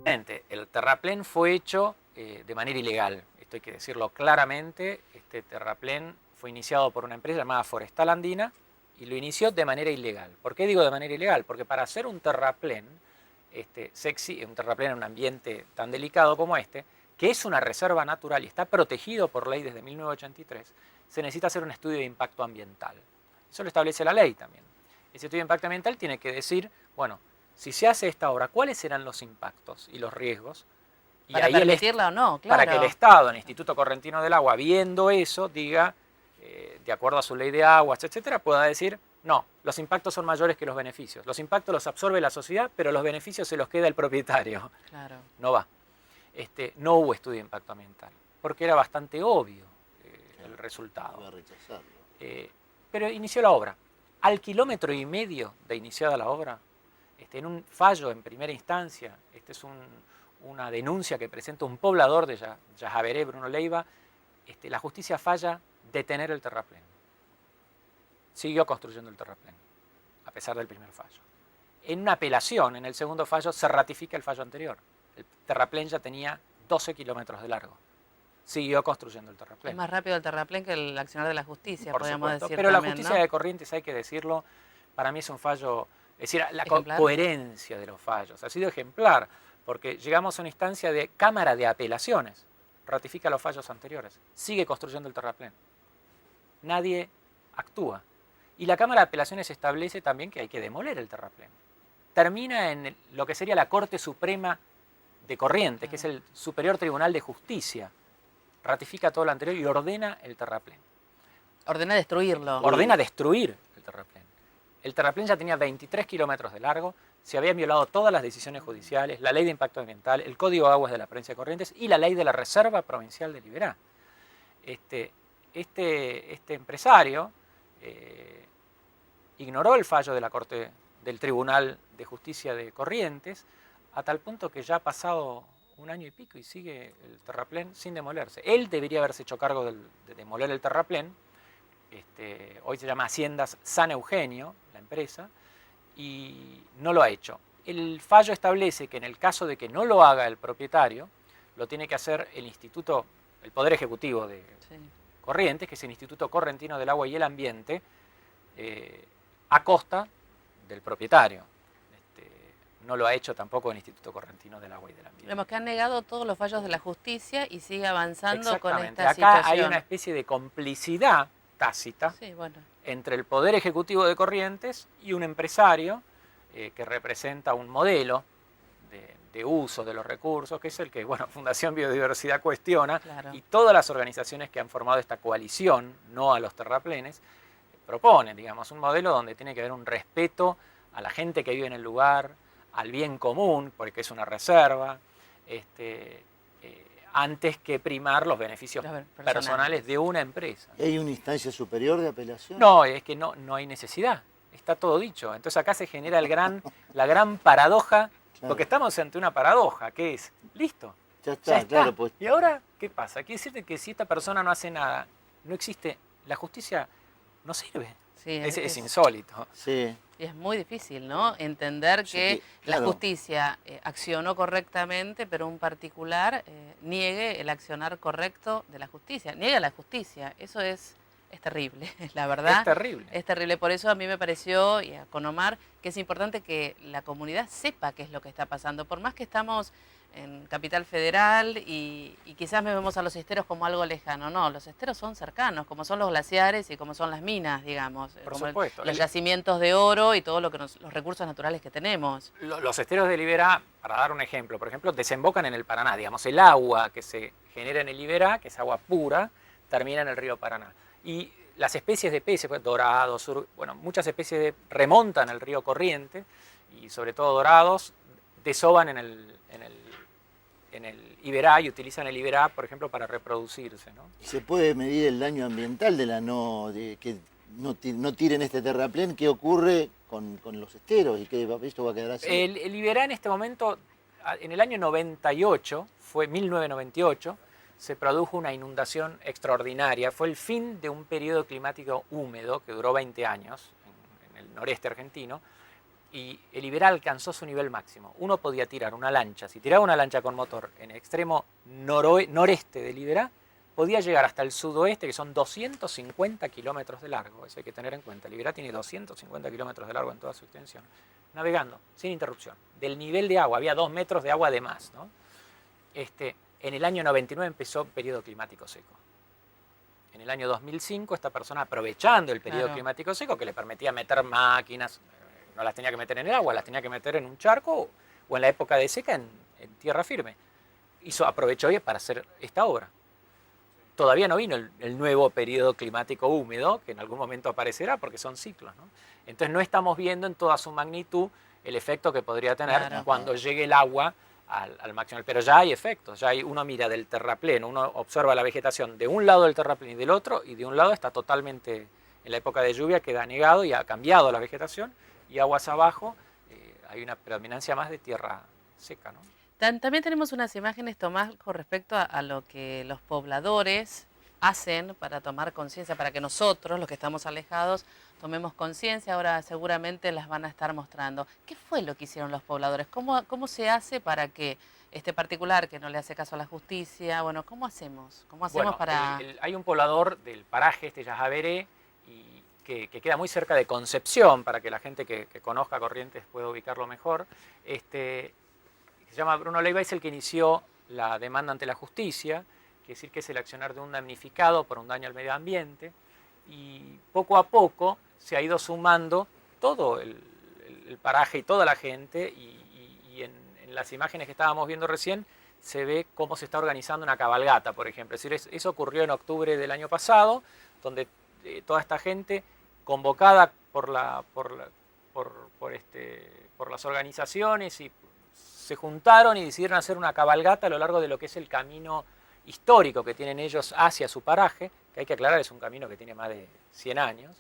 El terraplén fue hecho de manera ilegal, esto hay que decirlo claramente. Este terraplén fue iniciado por una empresa llamada Forestal Andina y lo inició de manera ilegal. ¿Por qué digo de manera ilegal? Porque para hacer un terraplén un terraplén en un ambiente tan delicado como este, que es una reserva natural y está protegido por ley desde 1983, se necesita hacer un estudio de impacto ambiental. Eso lo establece la ley también. Ese estudio de impacto ambiental tiene que decir, bueno, si se hace esta obra, ¿cuáles serán los impactos y los riesgos? Y para ahí permitirla o no, claro. para que el Estado, el Instituto Correntino del Agua, viendo eso, diga, de acuerdo a su ley de aguas, etcétera, pueda decir, no, los impactos son mayores que los beneficios. Los impactos los absorbe la sociedad, pero los beneficios se los queda el propietario. Claro. No va. No hubo estudio de impacto ambiental, porque era bastante obvio el resultado. Iba a rechazarlo. Pero inició la obra. Al kilómetro y medio de iniciada la obra, en un fallo en primera instancia, es una denuncia que presenta un poblador de Yajaveré, Bruno Leiva, la justicia falla detener el terraplén. Siguió construyendo el terraplén, a pesar del primer fallo. En una apelación, en el segundo fallo, se ratifica el fallo anterior. El terraplén ya tenía 12 kilómetros de largo. Siguió construyendo el terraplén. Es más rápido el terraplén que el accionar de la justicia, Por podríamos supuesto, decir. pero también, la justicia ¿no? de Corrientes, hay que decirlo, para mí es un fallo, es decir, la Ejemplar. coherencia de los fallos. Ha sido ejemplar, porque llegamos a una instancia de Cámara de Apelaciones. Ratifica los fallos anteriores. Sigue construyendo el terraplén. Nadie actúa. Y la Cámara de Apelaciones establece también que hay que demoler el terraplén. Termina en lo que sería la Corte Suprema de Corrientes, que es el Superior Tribunal de Justicia. Ratifica todo lo anterior y ordena el terraplén. Ordena destruirlo. Ordena destruir el terraplén. El terraplén ya tenía 23 kilómetros de largo, se habían violado todas las decisiones judiciales, la ley de impacto ambiental, el Código de Aguas de la Provincia de Corrientes y la ley de la Reserva Provincial de Liberá. Este empresario ignoró el fallo de la Corte del Tribunal de Justicia de Corrientes, a tal punto que ya ha pasado un año y pico y sigue el terraplén sin demolerse. Él debería haberse hecho cargo de demoler el terraplén. Hoy se llama Haciendas San Eugenio, la empresa, y no lo ha hecho. El fallo establece que en el caso de que no lo haga el propietario, lo tiene que hacer el Instituto, el Poder Ejecutivo de Corrientes, que es el Instituto Correntino del Agua y el Ambiente, a costa del propietario. No lo ha hecho tampoco el Instituto Correntino del Agua y del Ambiente. Vemos que han negado todos los fallos de la justicia y sigue avanzando con esta Acá situación. hay una especie de complicidad tácita entre el Poder Ejecutivo de Corrientes y un empresario que representa un modelo de uso de los recursos, que es el que, Fundación Biodiversidad cuestiona, y todas las organizaciones que han formado esta coalición, no a los terraplenes, proponen, un modelo donde tiene que haber un respeto a la gente que vive en el lugar, al bien común, porque es una reserva, antes que primar los beneficios personales de una empresa. ¿Hay una instancia superior de apelación? No, es que no hay necesidad, está todo dicho. Entonces acá se genera la gran paradoja, porque estamos ante una paradoja, que es, listo, ya está. Claro, pues. ¿Y ahora qué pasa? Quiere decir que si esta persona no hace nada, no existe, la justicia no sirve. Sí, es insólito. Sí. Y es muy difícil, ¿no? Entender que la justicia accionó correctamente, pero un particular niegue el accionar correcto de la justicia. Niega la justicia. Eso es terrible, la verdad. Es terrible. Es terrible. Por eso a mí me pareció, y con Omar, que es importante que la comunidad sepa qué es lo que está pasando. Por más que estamos en Capital Federal y quizás vemos a los esteros como algo lejano. No, los esteros son cercanos, como son los glaciares y como son las minas, digamos. Por supuesto. Los yacimientos de oro y todo lo que los recursos naturales que tenemos. Los esteros de Liberá, para dar un ejemplo, por ejemplo, desembocan en el Paraná. El agua que se genera en el Liberá, que es agua pura, termina en el río Paraná. Y las especies de peces, dorados, muchas especies remontan al río Corrientes, y sobre todo dorados, desoban en el Iberá y utilizan el Iberá, por ejemplo, para reproducirse, ¿no? ¿Se puede medir el daño ambiental de que no tiren este terraplén? ¿Qué ocurre con los esteros? ¿Y qué esto va a quedar así? El Iberá en este momento, en el año 98, fue 1998, se produjo una inundación extraordinaria. Fue el fin de un periodo climático húmedo que duró 20 años en el noreste argentino, y el Iberá alcanzó su nivel máximo. Uno podía tirar una lancha, si tiraba una lancha con motor en el extremo noreste del Iberá, podía llegar hasta el sudoeste, que son 250 kilómetros de largo. Eso hay que tener en cuenta. El Iberá tiene 250 kilómetros de largo en toda su extensión. Navegando, sin interrupción. Del nivel de agua, había 2 metros de agua de más, ¿no? En el año 99 empezó un periodo climático seco. En el año 2005, esta persona, aprovechando el periodo climático seco, que le permitía meter máquinas, no las tenía que meter en el agua, las tenía que meter en un charco o en la época de seca en tierra firme. Aprovechó para hacer esta obra. Todavía no vino el nuevo periodo climático húmedo, que en algún momento aparecerá porque son ciclos, ¿no? Entonces no estamos viendo en toda su magnitud el efecto que podría tener cuando llegue el agua al máximo. Pero ya hay efectos, uno mira del terraplén, uno observa la vegetación de un lado del terraplén y del otro, y de un lado está totalmente, en la época de lluvia, queda anegado y ha cambiado la vegetación, y aguas abajo hay una predominancia más de tierra seca, ¿no? También tenemos unas imágenes, Tomás, con respecto a lo que los pobladores hacen para tomar conciencia, para que nosotros, los que estamos alejados, tomemos conciencia. Ahora seguramente las van a estar mostrando. ¿Qué fue lo que hicieron los pobladores? ¿Cómo se hace para que este particular que no le hace caso a la justicia, bueno, ¿cómo hacemos? ¿Cómo hacemos para...? Hay un poblador del paraje, Yajaveré, que queda muy cerca de Concepción, para que la gente que conozca Corrientes pueda ubicarlo mejor. Se llama Bruno Leiva, es el que inició la demanda ante la justicia, quiere decir que es el accionar de un damnificado por un daño al medio ambiente, y poco a poco se ha ido sumando todo el paraje y toda la gente, y en las imágenes que estábamos viendo recién se ve cómo se está organizando una cabalgata, por ejemplo. Es decir, eso ocurrió en octubre del año pasado, donde toda esta gente convocada por las organizaciones y se juntaron y decidieron hacer una cabalgata a lo largo de lo que es el camino histórico que tienen ellos hacia su paraje, que hay que aclarar, es un camino que tiene más de 100 años,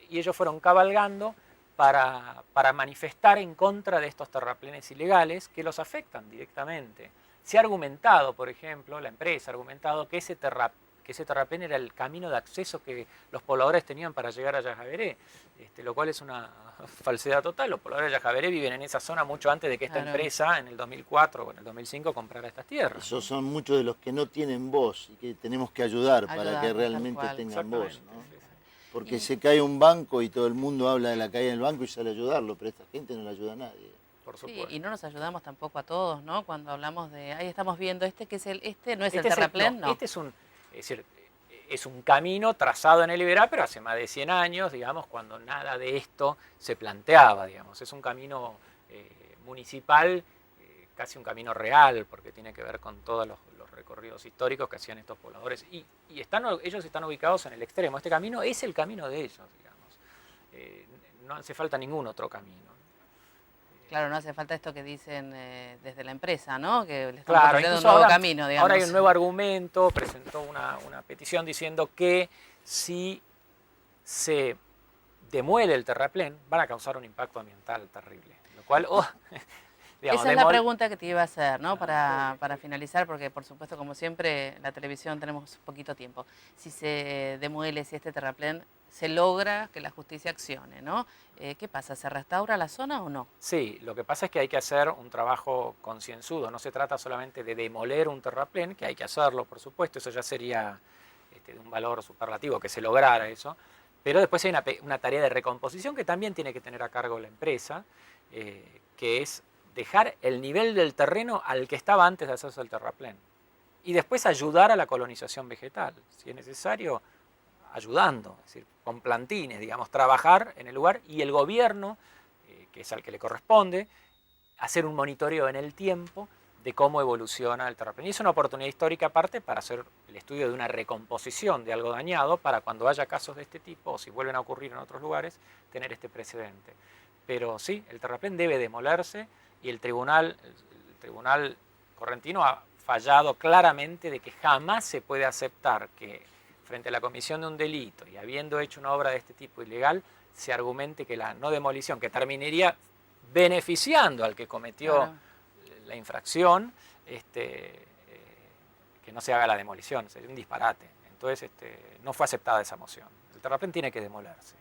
y ellos fueron cabalgando para manifestar en contra de estos terraplenes ilegales que los afectan directamente. Se ha argumentado, por ejemplo, la empresa ha argumentado que ese terraplén era el camino de acceso que los pobladores tenían para llegar a Yajaveré, lo cual es una falsedad total. Los pobladores de Yajaveré viven en esa zona mucho antes de que esta empresa en el 2004 o en el 2005 comprara estas tierras. Esos son muchos de los que no tienen voz y que tenemos que ayudar para que realmente tengan voz, ¿no? Porque se cae un banco y todo el mundo habla de la caída del banco y sale a ayudarlo, pero esta gente no le ayuda a nadie. Por supuesto. Sí, y no nos ayudamos tampoco a todos, ¿no? Cuando hablamos de, ahí estamos viendo que es no es el terraplén, ¿no? Este es un camino trazado en el Iberá, pero hace más de 100 años, digamos, cuando nada de esto se planteaba, digamos. Es un camino municipal, casi un camino real, porque tiene que ver con todos los recorridos históricos que hacían estos pobladores. Y ellos están ubicados en el extremo. Este camino es el camino de ellos, digamos. No hace falta ningún otro camino. Claro, no hace falta esto que dicen desde la empresa, ¿no? Que le están claro, poniendo un nuevo camino, digamos. Ahora hay un nuevo argumento, presentó una petición diciendo que si se demuele el terraplén, van a causar un impacto ambiental terrible. Lo cual, digamos, esa es la pregunta que te iba a hacer, ¿no? Para finalizar, porque por supuesto, como siempre, en la televisión tenemos poquito tiempo. Si se demuele, si este terraplén se logra que la justicia accione, ¿no? ¿Qué pasa? ¿Se restaura la zona o no? Sí, lo que pasa es que hay que hacer un trabajo concienzudo. No se trata solamente de demoler un terraplén, que hay que hacerlo, por supuesto. Eso ya sería de un valor superlativo que se lograra eso. Pero después hay una tarea de recomposición que también tiene que tener a cargo la empresa, que es dejar el nivel del terreno al que estaba antes de hacerse el terraplén. Y después ayudar a la colonización vegetal, si es necesario, ayudando, es decir, con plantines, digamos, trabajar en el lugar, y el gobierno, que es al que le corresponde, hacer un monitoreo en el tiempo de cómo evoluciona el terraplén. Y es una oportunidad histórica aparte para hacer el estudio de una recomposición de algo dañado, para cuando haya casos de este tipo, o si vuelven a ocurrir en otros lugares, tener este precedente. Pero sí, el terraplén debe demolerse, y el tribunal correntino ha fallado claramente de que jamás se puede aceptar que frente a la comisión de un delito y habiendo hecho una obra de este tipo ilegal, se argumente que la no demolición, que terminaría beneficiando al que cometió la infracción, que no se haga la demolición, sería un disparate. Entonces no fue aceptada esa moción. El terraplén tiene que demolerse.